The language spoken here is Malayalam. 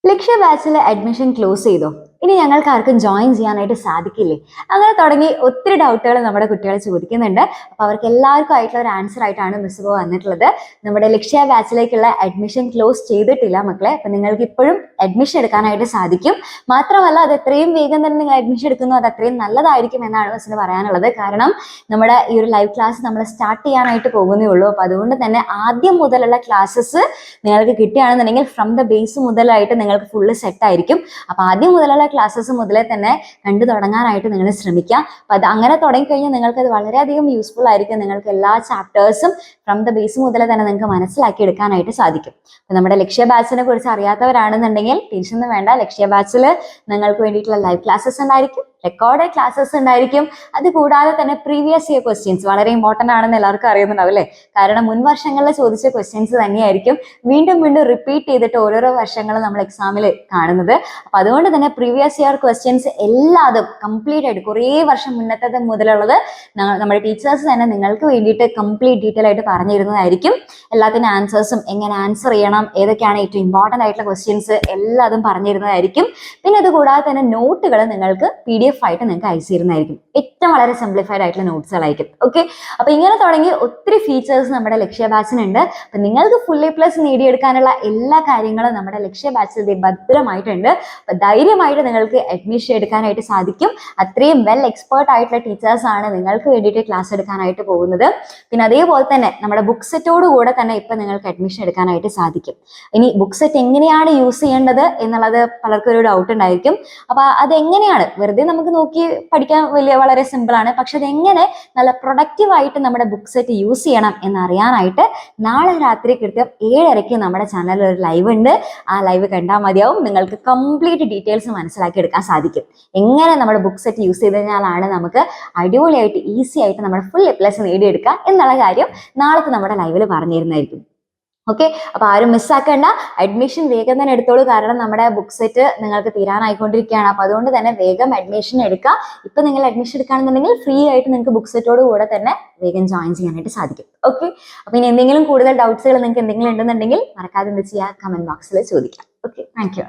ലക്ഷ്യ ബാച്ചിലെ അഡ്മിഷൻ ക്ലോസ് ചെയ്തോ? ഇനി ഞങ്ങൾക്ക് ആർക്കും ജോയിൻ ചെയ്യാനായിട്ട് സാധിക്കില്ലേ? അങ്ങനെ തുടങ്ങി ഒത്തിരി ഡൗട്ടുകൾ നമ്മുടെ കുട്ടികൾ ചോദിക്കുന്നുണ്ട്. അപ്പോൾ അവർക്ക് എല്ലാവർക്കും ആയിട്ടുള്ള ഒരു ആൻസർ ആയിട്ടാണ് മിസ് ഇപ്പോൾ വന്നിട്ടുള്ളത്. നമ്മുടെ ലക്ഷ്യ ബാച്ചിലേക്കുള്ള അഡ്മിഷൻ ക്ലോസ് ചെയ്തിട്ടില്ല മക്കളെ. അപ്പോൾ നിങ്ങൾക്ക് ഇപ്പോഴും അഡ്മിഷൻ എടുക്കാനായിട്ട് സാധിക്കും. മാത്രമല്ല, അത് എത്രയും വേഗം തന്നെ നിങ്ങൾ അഡ്മിഷൻ എടുക്കുന്നു അത് അത്രയും നല്ലതായിരിക്കും എന്നാണ് മിസ്സിന് പറയാനുള്ളത്. കാരണം നമ്മുടെ ഈ ഒരു ലൈവ് ക്ലാസ് നമ്മൾ സ്റ്റാർട്ട് ചെയ്യാനായിട്ട് പോകുന്നേ ഉള്ളൂ. അപ്പോൾ അതുകൊണ്ട് തന്നെ ആദ്യം മുതലുള്ള ക്ലാസ്സസ് നിങ്ങൾക്ക് കിട്ടുകയാണെന്നുണ്ടെങ്കിൽ ഫ്രം ദ ബേസ് മുതലായിട്ട് നിങ്ങൾക്ക് ഫുള്ള് സെറ്റ് ആയിരിക്കും. അപ്പോൾ ആദ്യം മുതലുള്ള ക്ലാസ്സസ് മുതലേ തന്നെ കണ്ടു തുടങ്ങാനായിട്ട് നിങ്ങൾ ശ്രമിക്കുക. അപ്പോൾ അത് അങ്ങനെ തുടങ്ങിക്കഴിഞ്ഞാൽ നിങ്ങൾക്ക് അത് വളരെയധികം യൂസ്ഫുൾ ആയിരിക്കും. നിങ്ങൾക്ക് എല്ലാ ചാപ്റ്റേഴ്സും ഫ്രം ദ ബേസ് മുതലേ തന്നെ നിങ്ങൾക്ക് മനസ്സിലാക്കി എടുക്കാനായിട്ട് സാധിക്കും. അപ്പോൾ നമ്മുടെ ലക്ഷ്യ ബാച്ചിനെ കുറിച്ച് അറിയാത്തവരാണെന്നുണ്ടെങ്കിൽ ടെൻഷൻ വേണ്ട. ലക്ഷ്യ ബാച്ചിൽ നിങ്ങൾക്ക് വേണ്ടിയിട്ടുള്ള ലൈവ് ക്ലാസ്സസ് ഉണ്ടായിരിക്കും, റെക്കോർഡ് ക്ലാസ്സസ് ഉണ്ടായിരിക്കും. അത് കൂടാതെ തന്നെ പ്രീവിയസ് ഇയർ ക്വസ്റ്റ്യൻസ് വളരെ ഇമ്പോർട്ടൻ്റ് ആണെന്ന് എല്ലാവർക്കും അറിയുന്നുണ്ടാവും അല്ലേ? കാരണം മുൻ വർഷങ്ങളിൽ ചോദിച്ച ക്വസ്റ്റ്യൻസ് തന്നെയായിരിക്കും വീണ്ടും വീണ്ടും റിപ്പീറ്റ് ചെയ്തിട്ട് ഓരോരോ വർഷങ്ങളും നമ്മൾ എക്സാമിൽ കാണുന്നത്. അപ്പോൾ അതുകൊണ്ട് തന്നെ പ്രീവിയസ് ഇയർ ക്വസ്റ്റ്യൻസ് എല്ലാതും കംപ്ലീറ്റ് ആയിട്ട് കുറേ വർഷം മുന്നത്തെ മുതലുള്ളത് നമ്മുടെ ടീച്ചേഴ്സ് തന്നെ നിങ്ങൾക്ക് വേണ്ടിയിട്ട് കംപ്ലീറ്റ് ഡീറ്റെയിൽ ആയിട്ട് പറഞ്ഞു തരുന്നതായിരിക്കും. എല്ലാത്തിനും ആൻസേഴ്സും എങ്ങനെ ആൻസർ ചെയ്യണം, ഏതൊക്കെയാണ് ഏറ്റവും ഇമ്പോർട്ടൻ്റ് ആയിട്ടുള്ള ക്വസ്റ്റ്യൻസ് എല്ലാതും പറഞ്ഞു തരുന്നതായിരിക്കും. പിന്നെ അത് കൂടാതെ തന്നെ നോട്ടുകൾ നിങ്ങൾക്ക് PDF ആയിട്ട് നിങ്ങൾക്ക് അയച്ചു തരുന്നതായിരിക്കും. ഏറ്റവും വളരെ സിംപ്ലിഫൈഡ് ആയിട്ടുള്ള നോട്ട്സുകളായിരിക്കും. ഓക്കെ, അപ്പൊ ഇങ്ങനെ തുടങ്ങി ഒത്തിരി ഫീച്ചേഴ്സ് നമ്മുടെ ലക്ഷ്യ ബാച്ചിനുണ്ട്. അപ്പൊ നിങ്ങൾക്ക് ഫുൾ A+ നേടിയെടുക്കാനുള്ള എല്ലാ കാര്യങ്ങളും നമ്മുടെ ലക്ഷ്യ ബാച്ചിൽ ഭദ്രമായിട്ടുണ്ട്. അപ്പൊ ധൈര്യമായിട്ട് നിങ്ങൾക്ക് അഡ്മിഷൻ എടുക്കാനായിട്ട് സാധിക്കും. അത്രയും വെൽ എക്സ്പേർട്ട് ആയിട്ടുള്ള ടീച്ചേഴ്സ് ആണ് നിങ്ങൾക്ക് വേണ്ടിയിട്ട് ക്ലാസ് എടുക്കാനായിട്ട് പോകുന്നത്. പിന്നെ അതേപോലെ തന്നെ നമ്മുടെ ബുക്ക് സെറ്റോട് കൂടെ തന്നെ ഇപ്പൊ നിങ്ങൾക്ക് അഡ്മിഷൻ എടുക്കാനായിട്ട് സാധിക്കും. ഇനി ബുക്ക് സെറ്റ് എങ്ങനെയാണ് യൂസ് ചെയ്യേണ്ടത് എന്നുള്ളത് പലർക്കും ഒരു ഡൗട്ട് ഉണ്ടായിരിക്കും. അപ്പൊ അതെങ്ങനെയാണ്, വെറുതെ നമുക്ക് നോക്കി പഠിക്കാൻ വളരെ സിമ്പിൾ ആണ്. പക്ഷെ അതെങ്ങനെ നല്ല പ്രൊഡക്റ്റീവ് ആയിട്ട് നമ്മുടെ ബുക്ക് സെറ്റ് യൂസ് ചെയ്യണം എന്നറിയാനായിട്ട് നാളെ രാത്രി കൃത്യം 7:30 നമ്മുടെ ചാനലിൽ ഒരു ലൈവ് ഉണ്ട്. ആ ലൈവ് കണ്ടാൽ മതിയാവും. നിങ്ങൾക്ക് കംപ്ലീറ്റ് ഡീറ്റെയിൽസ് മനസ്സിലാക്കി എടുക്കാൻ സാധിക്കും. എങ്ങനെ നമ്മുടെ ബുക്ക് സെറ്റ് യൂസ് ചെയ്ത് കഴിഞ്ഞാലാണ് നമുക്ക് അടിപൊളിയായിട്ട് ഈസി ആയിട്ട് നമ്മുടെ ഫുൾ A+ നേടിയെടുക്കുക എന്നുള്ള കാര്യം നാളത്തെ നമ്മുടെ ലൈവിൽ പറഞ്ഞു തരുന്നതായിരിക്കും. ഓക്കെ, അപ്പൊ ആരും മിസ്സാക്കേണ്ട. അഡ്മിഷൻ വേഗം തന്നെ എടുത്തോളൂ. കാരണം നമ്മുടെ ബുക്ക് സെറ്റ് നിങ്ങൾക്ക് തീരാനായിക്കൊണ്ടിരിക്കുകയാണ്. അപ്പൊ അതുകൊണ്ട് തന്നെ വേഗം അഡ്മിഷൻ എടുക്കുക. ഇപ്പൊ നിങ്ങൾ അഡ്മിഷൻ എടുക്കുകയാണെന്നുണ്ടെങ്കിൽ ഫ്രീ ആയിട്ട് നിങ്ങൾക്ക് ബുക്ക് സെറ്റോട് കൂടെ തന്നെ വേഗം ജോയിൻ ചെയ്യാനായിട്ട് സാധിക്കും. ഓക്കെ, അപ്പൊ ഇനി എന്തെങ്കിലും കൂടുതൽ ഡൗട്ട്സുകൾ നിങ്ങൾക്ക് എന്തെങ്കിലും ഉണ്ടെന്നുണ്ടെങ്കിൽ മറക്കാതെ എന്ത് ചെയ്യുക, കമന്റ് ബോക്സിൽ ചോദിക്കാം. Okay, thank you.